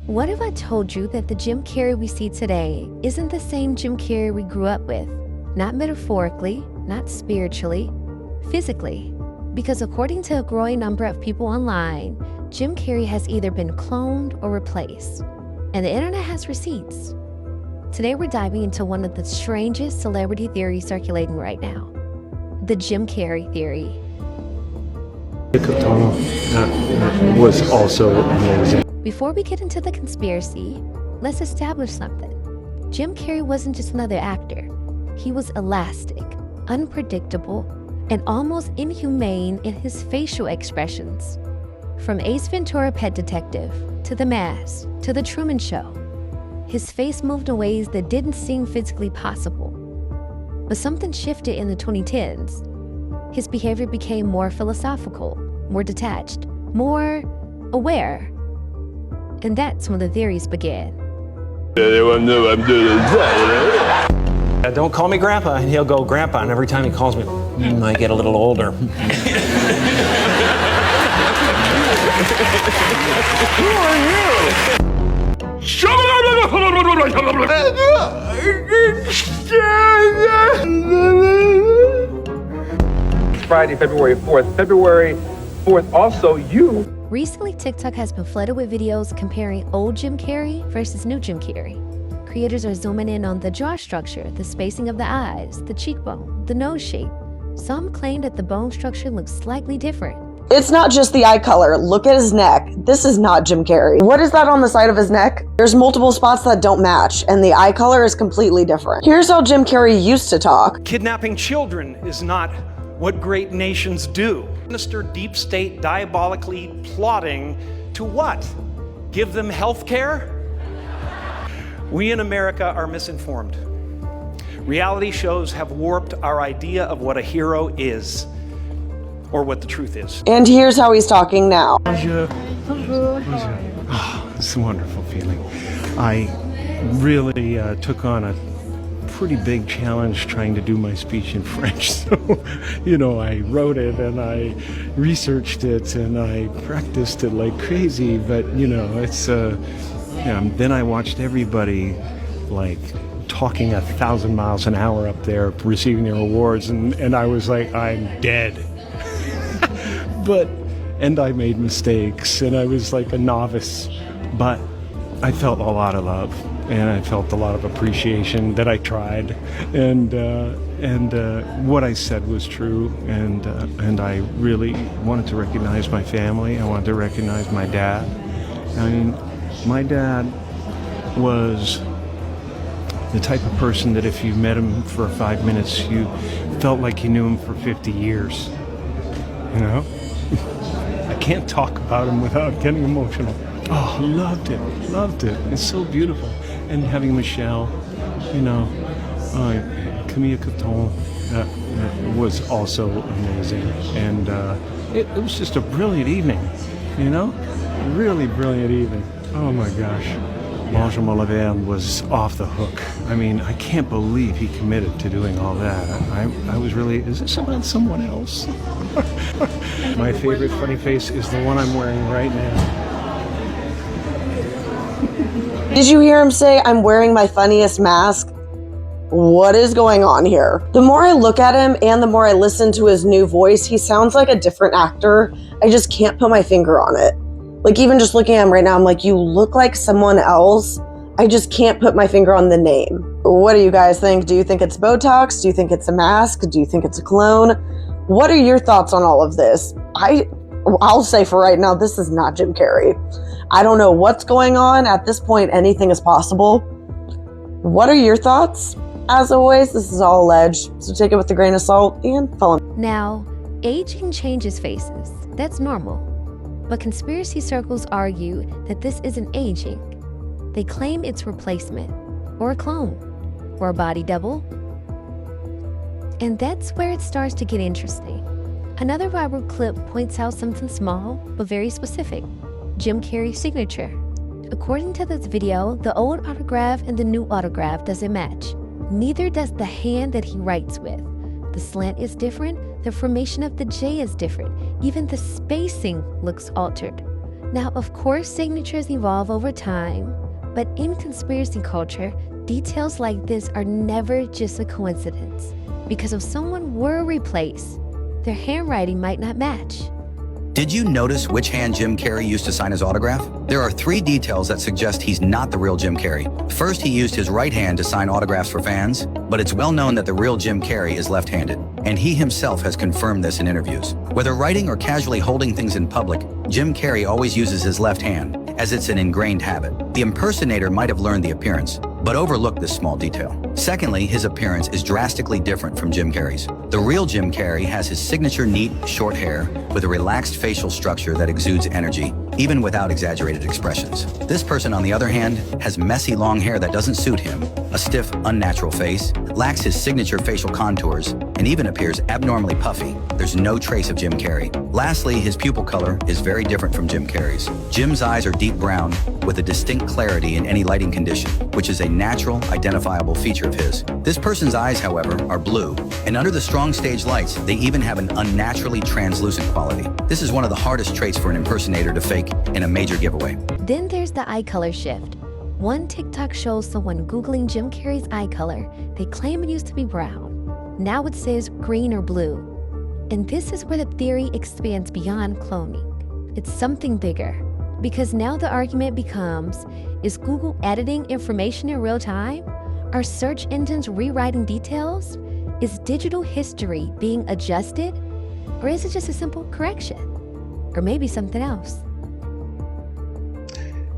What if I told you that the Jim Carrey we see today isn't the same Jim Carrey we grew up with? Not metaphorically, not spiritually, physically. Because according to a growing number of people online, Jim Carrey has either been cloned or replaced. And the internet has receipts. Today we're diving into one of the strangest celebrity theories circulating right now. The Jim Carrey theory. That was also amazing. Before we get into the conspiracy, let's establish something. Jim Carrey wasn't just another actor. He was elastic, unpredictable, and almost inhumane in his facial expressions. From Ace Ventura: Pet Detective, to The Mask, to The Truman Show, his face moved in ways that didn't seem physically possible. But something shifted in the 2010s. His behavior became more philosophical, more detached, more aware. And that's when the theories began. Don't call me Grandpa, and he'll go Grandpa, and every time he calls me, I get a little older. Who are you? Friday, February 4th. February 4th, also you. Recently, TikTok has been flooded with videos comparing old Jim Carrey versus new Jim Carrey. Creators are zooming in on the jaw structure, the spacing of the eyes, the cheekbone, the nose shape. Some claim that the bone structure looks slightly different. It's not just the eye color. Look at his neck. This is not Jim Carrey. What is that on the side of his neck? There's multiple spots that don't match, and the eye color is completely different. Here's how Jim Carrey used to talk. Kidnapping children is not what great nations do. Sinister deep state diabolically plotting to what? Give them health care? We in America are misinformed. Reality shows have warped our idea of what a hero is, or what the truth is. And here's how he's talking now. Oh, it's a wonderful feeling. I really took on a pretty big challenge trying to do my speech in French. So, I wrote it and I researched it and I practiced it like crazy. But, it's, then I watched everybody like talking 1,000 miles an hour up there, receiving their awards. And I was like, I'm dead. And I made mistakes and I was like a novice, but I felt a lot of love and I felt a lot of appreciation that I tried, and what I said was true, and I really wanted to recognize my family. I wanted to recognize my dad. I mean, my dad was the type of person that if you met him for 5 minutes, you felt like you knew him for 50 years, I can't talk about him without getting emotional. Oh, loved it. It's so beautiful. And having Michelle, Camille Coton, that was also amazing. And it was just a brilliant evening, really brilliant evening. Oh my gosh. Benjamin Laverne was off the hook. I mean, I can't believe he committed to doing all that. I was really, is this about someone else? My favorite funny face is the one I'm wearing right now. Did you hear him say, I'm wearing my funniest mask? What is going on here? The more I look at him and the more I listen to his new voice, he sounds like a different actor. I just can't put my finger on it. Like, even just looking at him right now, I'm like, you look like someone else. I just can't put my finger on the name. What do you guys think? Do you think it's Botox? Do you think it's a mask? Do you think it's a clone? What are your thoughts on all of this? I'll say for right now, this is not Jim Carrey. I don't know what's going on. At this point, anything is possible. What are your thoughts? As always, this is all alleged, so take it with a grain of salt and follow me. Now, aging changes faces. That's normal. But conspiracy circles argue that this isn't aging. They claim it's replacement, or a clone, or a body double. And that's where it starts to get interesting. Another viral clip points out something small, but very specific: Jim Carrey's signature. According to this video, the old autograph and the new autograph doesn't match. Neither does the hand that he writes with. The slant is different, the formation of the J is different, even the spacing looks altered. Now, of course, signatures evolve over time, but in conspiracy culture, details like this are never just a coincidence. Because if someone were replaced, their handwriting might not match. Did you notice which hand Jim Carrey used to sign his autograph? There are 3 details that suggest he's not the real Jim Carrey. First, he used his right hand to sign autographs for fans, but it's well known that the real Jim Carrey is left-handed, and he himself has confirmed this in interviews. Whether writing or casually holding things in public, Jim Carrey always uses his left hand, as it's an ingrained habit. The impersonator might have learned the appearance, but overlooked this small detail. Secondly, his appearance is drastically different from Jim Carrey's. The real Jim Carrey has his signature neat, short hair with a relaxed facial structure that exudes energy, even without exaggerated expressions. This person, on the other hand, has messy long hair that doesn't suit him, a stiff, unnatural face, lacks his signature facial contours, and even appears abnormally puffy. There's no trace of Jim Carrey. Lastly, his pupil color is very different from Jim Carrey's. Jim's eyes are deep brown with a distinct clarity in any lighting condition, which is a natural, identifiable feature of his. This person's eyes, however, are blue, and under the strong stage lights, they even have an unnaturally translucent quality. This is one of the hardest traits for an impersonator to fake in a major giveaway. Then there's the eye color shift. One TikTok shows someone Googling Jim Carrey's eye color. They claim it used to be brown. Now it says green or blue. And this is where the theory expands beyond cloning. It's something bigger. Because now the argument becomes, is Google editing information in real time? Are search engines rewriting details? Is digital history being adjusted? Or is it just a simple correction? Or maybe something else?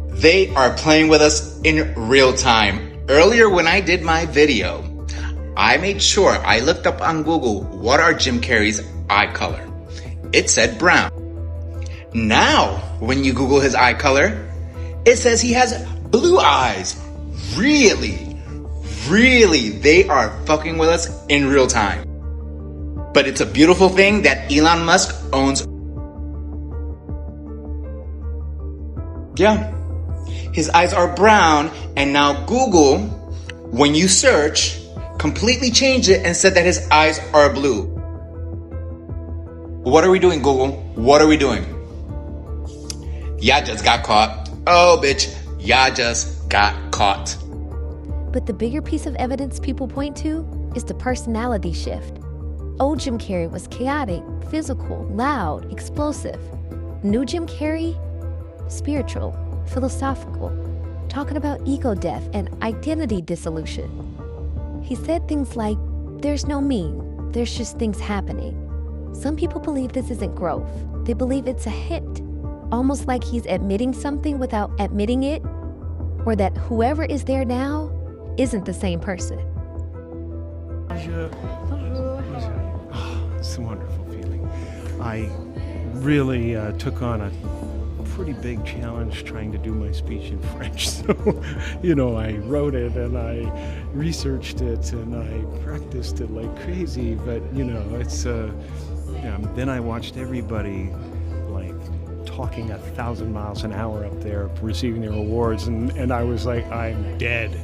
They are playing with us in real time. Earlier when I did my video, I made sure I looked up on Google what are Jim Carrey's eye color. It said brown. Now, when you Google his eye color, it says he has blue eyes. Really, they are fucking with us in real time. But it's a beautiful thing that Elon Musk owns. Yeah, his eyes are brown, and now Google, when you search, completely changed it and said that his eyes are blue. What are we doing, Google? What are we doing? Y'all just got caught. Oh, bitch, y'all just got caught. But the bigger piece of evidence people point to is the personality shift. Old Jim Carrey was chaotic, physical, loud, explosive. New Jim Carrey? Spiritual, philosophical, talking about ego death and identity dissolution. He said things like, there's no mean, there's just things happening. Some people believe this isn't growth. They believe it's a hint, almost like he's admitting something without admitting it, or that whoever is there now isn't the same person. It's a wonderful feeling. I really took on a pretty big challenge trying to do my speech in French. So, I wrote it and I researched it and I practiced it like crazy. But, it's, then I watched everybody like talking 1,000 miles an hour up there receiving their awards. And I was like, I'm dead.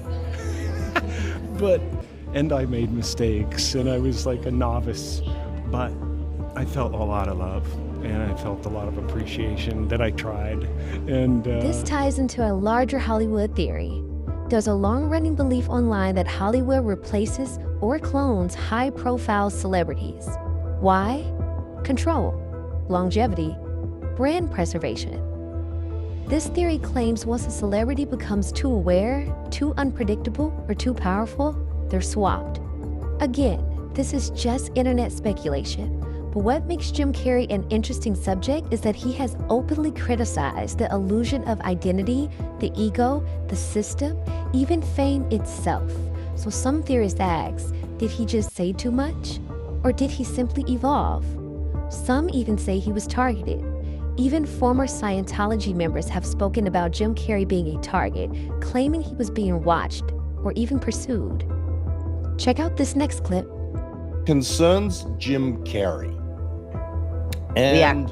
And I made mistakes and I was like a novice, but I felt a lot of love. And I felt a lot of appreciation that I tried. And this ties into a larger Hollywood theory. There's a long-running belief online that Hollywood replaces or clones high-profile celebrities. Why? Control, longevity, brand preservation. This theory claims once a celebrity becomes too aware, too unpredictable, or too powerful, they're swapped. Again, this is just internet speculation. But what makes Jim Carrey an interesting subject is that he has openly criticized the illusion of identity, the ego, the system, even fame itself. So some theorists ask, did he just say too much? Or did he simply evolve? Some even say he was targeted. Even former Scientology members have spoken about Jim Carrey being a target, claiming he was being watched or even pursued. Check out this next clip. Concerns Jim Carrey. And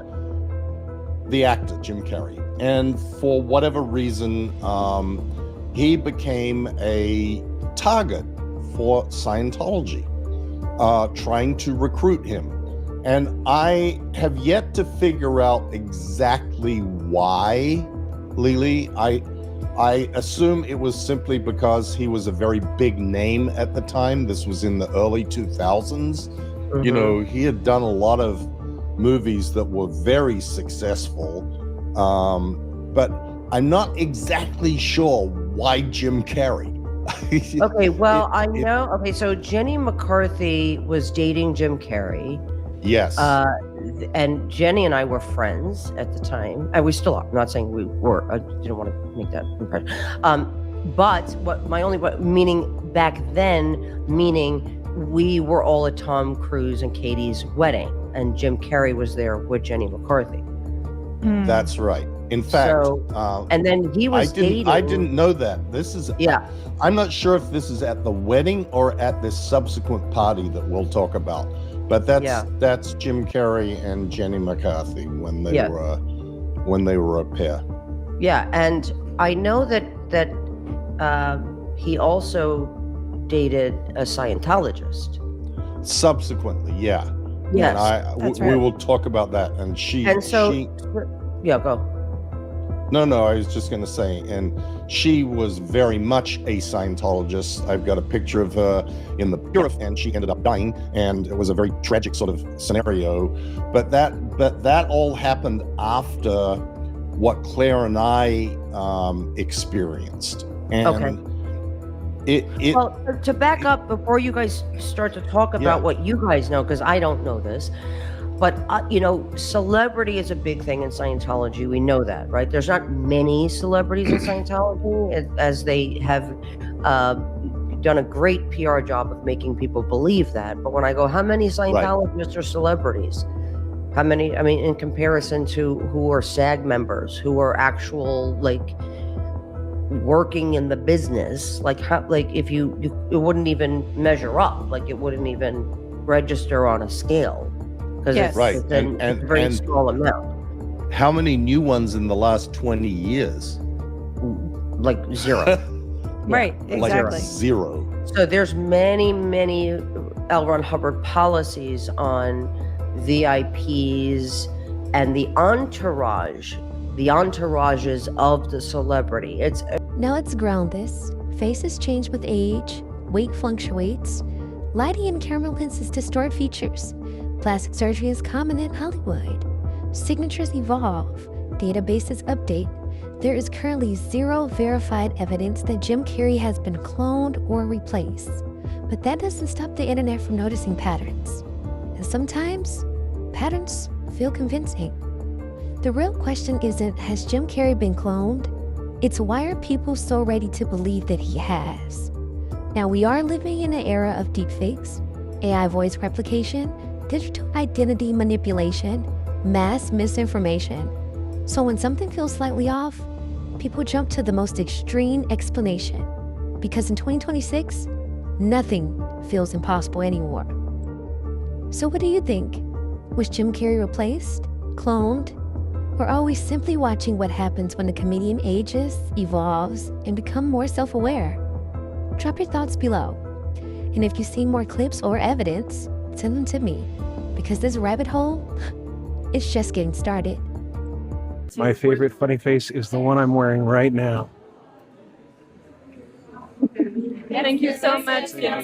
the actor, Jim Carrey. And for whatever reason, he became a target for Scientology, trying to recruit him. And I have yet to figure out exactly why, Lily. I assume it was simply because he was a very big name at the time. This was in the early 2000s. Mm-hmm. You know, he had done a lot of movies that were very successful. But I'm not exactly sure why Jim Carrey. Okay, well, I know. Okay, so Jenny McCarthy was dating Jim Carrey. Yes. And Jenny and I were friends at the time. And we still are. I'm not saying we were. I didn't want to make that impression. But meaning back then, meaning we were all at Tom Cruise and Katie's wedding, and Jim Carrey was there with Jenny McCarthy. That's right. In fact, and then he was dating. I didn't know that. This is. Yeah. I'm not sure if this is at the wedding or at this subsequent party that we'll talk about. But that's Jim Carrey and Jenny McCarthy when they were a pair. Yeah, and I know that he also dated a Scientologist. Subsequently, yeah. Yes, and we will talk about that. And yeah, go. No, I was just going to say, and she was very much a Scientologist. I've got a picture of her in the purify, and she ended up dying, and it was a very tragic sort of scenario. But that all happened after what Claire and I experienced. And well, to back up before you guys start to talk about what you guys know, because I don't know this. But, celebrity is a big thing in Scientology. We know that, right? There's not many celebrities in Scientology, as they have done a great PR job of making people believe that. But when I go, how many Scientologists are celebrities? How many, in comparison to who are SAG members, who are actual, working in the business, if it wouldn't even measure up, it wouldn't even register on a scale. Because it's a very small amount. How many new ones in the last 20 years? Zero. Right, exactly. Zero. So there's many L. Ron Hubbard policies on VIPs and the entourages of the celebrity. Now let's ground this. Faces change with age, weight fluctuates, lighting and camera lenses distort features. Plastic surgery is common in Hollywood. Signatures evolve, databases update. There is currently zero verified evidence that Jim Carrey has been cloned or replaced. But that doesn't stop the internet from noticing patterns. And sometimes, patterns feel convincing. The real question isn't, has Jim Carrey been cloned? It's, why are people so ready to believe that he has? Now, we are living in an era of deepfakes, AI voice replication, digital identity manipulation, mass misinformation. So when something feels slightly off, people jump to the most extreme explanation. Because in 2026, nothing feels impossible anymore. So what do you think? Was Jim Carrey replaced, cloned, or are we simply watching what happens when a comedian ages, evolves, and becomes more self-aware? Drop your thoughts below. And if you see more clips or evidence, send them to me, because this rabbit hole is just getting started. My favorite funny face is the one I'm wearing right now. Thank you so much, Jim.